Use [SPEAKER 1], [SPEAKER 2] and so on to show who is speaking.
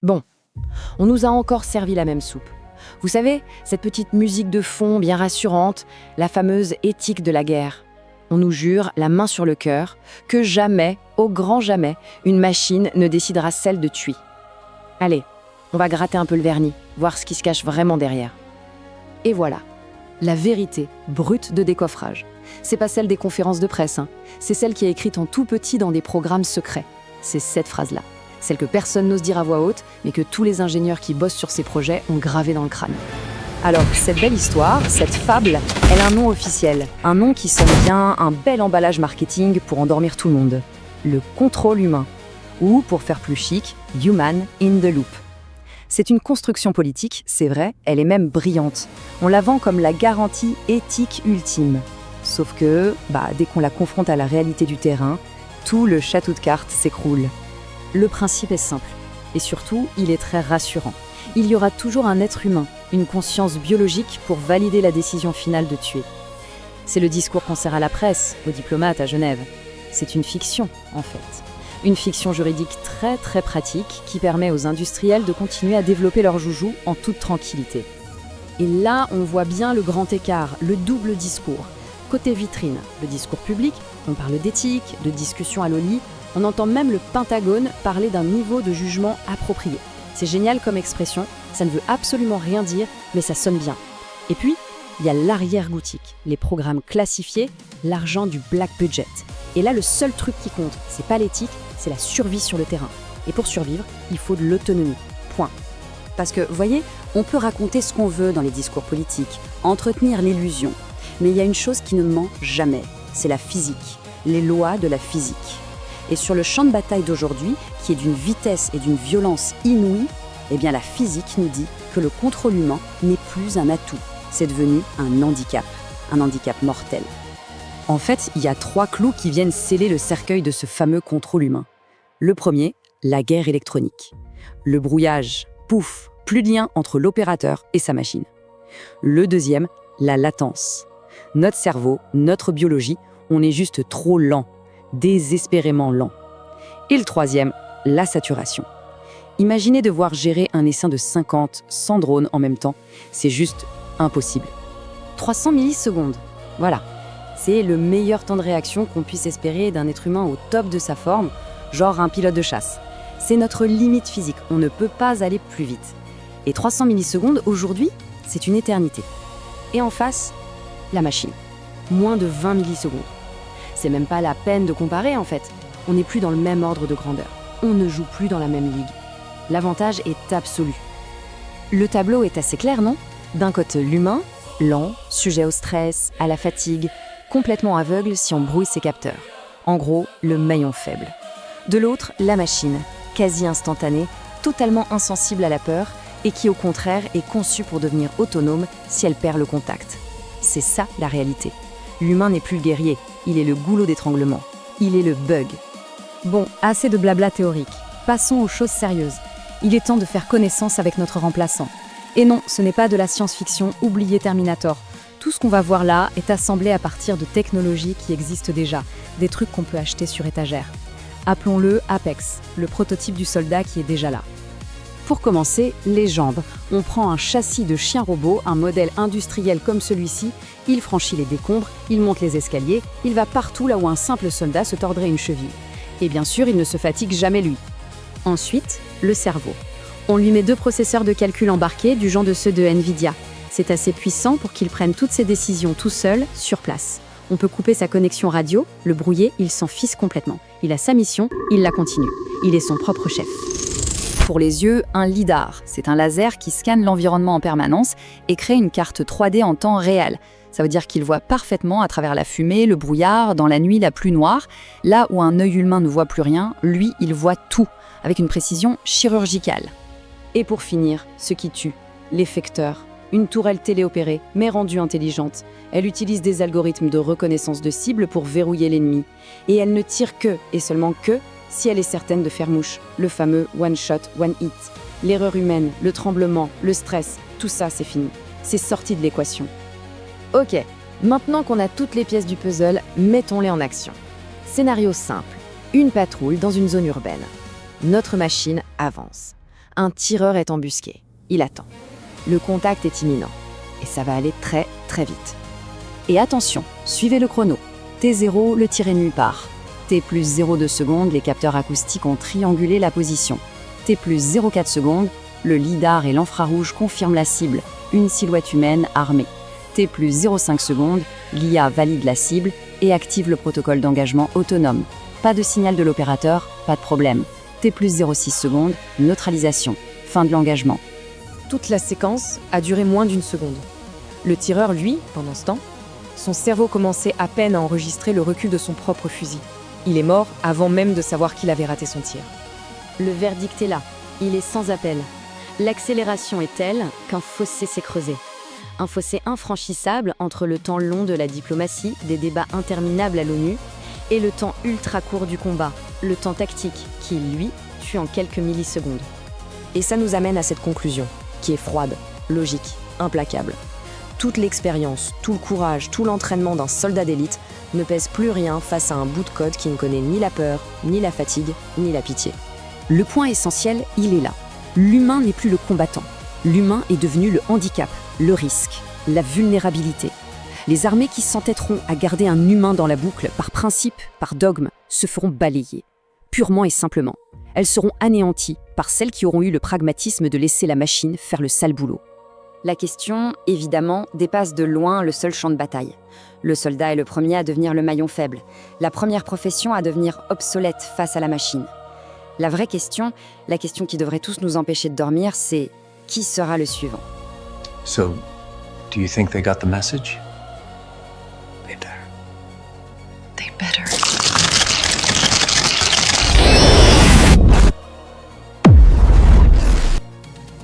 [SPEAKER 1] Bon, on nous a encore servi la même soupe. Vous savez, cette petite musique de fond bien rassurante, la fameuse éthique de la guerre. On nous jure, la main sur le cœur, que jamais, au grand jamais, une machine ne décidera celle de tuer. Allez, on va gratter un peu le vernis, voir ce qui se cache vraiment derrière. Et voilà, la vérité brute de décoffrage. C'est pas celle des conférences de presse, c'est celle qui est écrite en tout petit dans des programmes secrets. C'est cette phrase-là, celle que personne n'ose dire à voix haute, mais que tous les ingénieurs qui bossent sur ces projets ont gravée dans le crâne. Alors, cette belle histoire, cette fable, elle a un nom officiel, un nom qui sonne bien, un bel emballage marketing pour endormir tout le monde. Le contrôle humain, ou pour faire plus chic, Human in the Loop. C'est une construction politique, c'est vrai, elle est même brillante. On la vend comme la garantie éthique ultime. Sauf que, dès qu'on la confronte à la réalité du terrain, tout le château de cartes s'écroule. Le principe est simple, et surtout, il est très rassurant. Il y aura toujours un être humain, une conscience biologique pour valider la décision finale de tuer. C'est le discours qu'on sert à la presse, aux diplomates à Genève. C'est une fiction, en fait. Une fiction juridique très très pratique qui permet aux industriels de continuer à développer leurs joujoux en toute tranquillité. Et là, on voit bien le grand écart, le double discours. Côté vitrine, le discours public, on parle d'éthique, de discussion à l'OLI, on entend même le Pentagone parler d'un niveau de jugement approprié. C'est génial comme expression, ça ne veut absolument rien dire, mais ça sonne bien. Et puis, il y a l'arrière-boutique, les programmes classifiés, l'argent du black budget. Et là, le seul truc qui compte, c'est pas l'éthique, c'est la survie sur le terrain. Et pour survivre, il faut de l'autonomie. Point. Parce que, voyez, on peut raconter ce qu'on veut dans les discours politiques, entretenir l'illusion. Mais il y a une chose qui ne ment jamais, c'est la physique, les lois de la physique. Et sur le champ de bataille d'aujourd'hui, qui est d'une vitesse et d'une violence inouïe, eh bien la physique nous dit que le contrôle humain n'est plus un atout, c'est devenu un handicap mortel. En fait, il y a 3 clous qui viennent sceller le cercueil de ce fameux contrôle humain. Le premier, la guerre électronique. Le brouillage, pouf, plus de lien entre l'opérateur et sa machine. Le deuxième, la latence. Notre cerveau, notre biologie, on est juste trop lent, désespérément lent. Et le troisième, la saturation. Imaginez devoir gérer un essaim de 50, 100 drones en même temps, c'est juste impossible. 300 millisecondes, voilà. C'est le meilleur temps de réaction qu'on puisse espérer d'un être humain au top de sa forme, genre un pilote de chasse. C'est notre limite physique, on ne peut pas aller plus vite. Et 300 millisecondes, aujourd'hui, c'est une éternité. Et en face, la machine. Moins de 20 millisecondes. C'est même pas la peine de comparer en fait. On n'est plus dans le même ordre de grandeur. On ne joue plus dans la même ligue. L'avantage est absolu. Le tableau est assez clair, non ? D'un côté, l'humain, lent, sujet au stress, à la fatigue, complètement aveugle si on brouille ses capteurs. En gros, le maillon faible. De l'autre, la machine, quasi instantanée, totalement insensible à la peur et qui au contraire est conçue pour devenir autonome si elle perd le contact. C'est ça la réalité. L'humain n'est plus le guerrier, il est le goulot d'étranglement. Il est le bug. Bon, assez de blabla théorique. Passons aux choses sérieuses. Il est temps de faire connaissance avec notre remplaçant. Et non, ce n'est pas de la science-fiction, oubliez Terminator. Tout ce qu'on va voir là est assemblé à partir de technologies qui existent déjà, des trucs qu'on peut acheter sur étagère. Appelons-le Apex, le prototype du soldat qui est déjà là. Pour commencer, les jambes. On prend un châssis de chien robot, un modèle industriel comme celui-ci, il franchit les décombres, il monte les escaliers, il va partout là où un simple soldat se tordrait une cheville. Et bien sûr, il ne se fatigue jamais lui. Ensuite, le cerveau. On lui met 2 processeurs de calcul embarqués du genre de ceux de Nvidia. C'est assez puissant pour qu'il prenne toutes ses décisions tout seul, sur place. On peut couper sa connexion radio, le brouiller, il s'en fiche complètement. Il a sa mission, il la continue. Il est son propre chef. Pour les yeux, un lidar. C'est un laser qui scanne l'environnement en permanence et crée une carte 3D en temps réel. Ça veut dire qu'il voit parfaitement à travers la fumée, le brouillard, dans la nuit la plus noire. Là où un œil humain ne voit plus rien, lui, il voit tout, avec une précision chirurgicale. Et pour finir, ce qui tue, l'effecteur. Une tourelle téléopérée, mais rendue intelligente. Elle utilise des algorithmes de reconnaissance de cible pour verrouiller l'ennemi. Et elle ne tire que, et seulement que, si elle est certaine de faire mouche, le fameux one shot, one hit. L'erreur humaine, le tremblement, le stress, tout ça c'est fini. C'est sorti de l'équation. Ok, maintenant qu'on a toutes les pièces du puzzle, mettons-les en action. Scénario simple, une patrouille dans une zone urbaine. Notre machine avance. Un tireur est embusqué. Il attend. Le contact est imminent. Et ça va aller très, très vite.
[SPEAKER 2] Et attention, suivez le chrono. T0, le tir est nulle part. T plus 0,2 secondes, les capteurs acoustiques ont triangulé la position. T plus 0,4 secondes, le lidar et l'infrarouge confirment la cible, une silhouette humaine armée. T plus 0,5 secondes, l'IA valide la cible et active le protocole d'engagement autonome. Pas de signal de l'opérateur, pas de problème. T plus 0,6 secondes, neutralisation, fin de l'engagement.
[SPEAKER 3] Toute la séquence a duré moins d'1 seconde. Le tireur, lui, pendant ce temps, son cerveau commençait à peine à enregistrer le recul de son propre fusil. Il est mort avant même de savoir qu'il avait raté son tir.
[SPEAKER 2] Le verdict est là, il est sans appel. L'accélération est telle qu'un fossé s'est creusé. Un fossé infranchissable entre le temps long de la diplomatie, des débats interminables à l'ONU, et le temps ultra court du combat, le temps tactique, qui, lui, tue en quelques millisecondes.
[SPEAKER 3] Et ça nous amène à cette conclusion, qui est froide, logique, implacable. Toute l'expérience, tout le courage, tout l'entraînement d'un soldat d'élite ne pèse plus rien face à un bout de code qui ne connaît ni la peur, ni la fatigue, ni la pitié.
[SPEAKER 2] Le point essentiel, il est là. L'humain n'est plus le combattant. L'humain est devenu le handicap, le risque, la vulnérabilité. Les armées qui s'entêteront à garder un humain dans la boucle, par principe, par dogme, se feront balayer. Purement et simplement. Elles seront anéanties par celles qui auront eu le pragmatisme de laisser la machine faire le sale boulot. La question, évidemment, dépasse de loin le seul champ de bataille. Le soldat est le premier à devenir le maillon faible, la première profession à devenir obsolète face à la machine. La vraie question, la question qui devrait tous nous empêcher de dormir, c'est qui sera le suivant?
[SPEAKER 4] So, do you think they got the message?